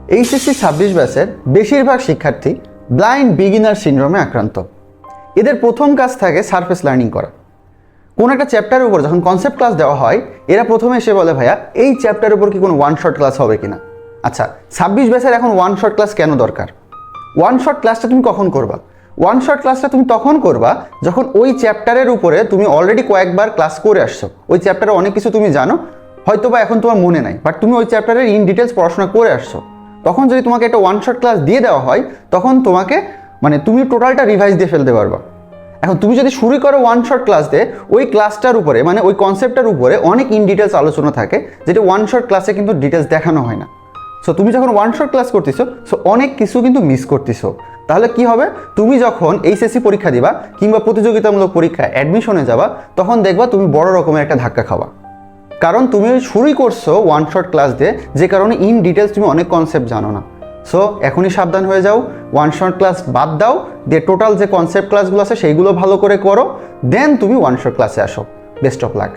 HSC 26 ব্যাচের বেশিরভাগ শিক্ষার্থী ব্লাইন্ড বিগিনার সিনড্রোমে আক্রান্ত। এদের প্রথম কাজ থাকে সারফেস লার্নিং করা। কোনো একটা চ্যাপ্টারের উপর যখন কনসেপ্ট ক্লাস দেওয়া হয়, এরা প্রথমে এসে বলে ভাইয়া এই চ্যাপ্টারের উপর কি কোনো ওয়ান শট ক্লাস হবে কিনা। আচ্ছা, 26 ব্যাচের এখন ওয়ান শট ক্লাস কেন দরকার? ওয়ান শট ক্লাসটা তুমি কখন করবা? ওয়ান শট ক্লাসটা তুমি তখন করবা যখন ওই চ্যাপ্টারের উপরে তুমি অলরেডি কয়েকবার ক্লাস করে আসছো, ওই চ্যাপ্টারে অনেক কিছু তুমি জানো, হয়তো বা এখন তোমার মনে নাই, বাট তুমি ওই চ্যাপ্টারের ইন ডিটেলস পড়াশোনা করে আসছো। তখন যদি তোমাকে একটা ওয়ান শট ক্লাস দিয়ে দেওয়া হয়, তখন তোমাকে তুমি টোটালটা রিভাইজ দিয়ে ফেলতে পারবা। এখন তুমি যদি শুরু করো ওয়ান শট ক্লাস দিয়ে, ওই ক্লাসটার উপরে ওই কনসেপ্টটার উপরে অনেক ইন ডিটেলস আলোচনা থাকে, যেটা ওয়ান শট ক্লাসে কিন্তু ডিটেলস দেখানো হয় না। সো তুমি যখন ওয়ান শট ক্লাস করতেছো, সো অনেক কিছু কিন্তু মিস করতেছো। তাহলে কি হবে, তুমি যখন এইচএসসি পরীক্ষা দিবা কিংবা প্রতিযোগিতামূলক পরীক্ষায় অ্যাডমিশনে যাবা, তখন দেখবা তুমি বড় রকমের একটা ধাক্কা খাবা। কারণ তুমি শুরুই করছো ওয়ান শট ক্লাস দিয়ে, যে কারণে ইন ডিটেলস তুমি অনেক কনসেপ্ট জানো না। সো এখনই সাবধান হয়ে যাও, ওয়ান শট ক্লাস বাদ দাও, দিয়ে টোটাল যে কনসেপ্ট ক্লাসগুলো আছে সেইগুলো ভালো করে করো, দেন তুমি ওয়ান শট ক্লাসে আসো। Best of luck.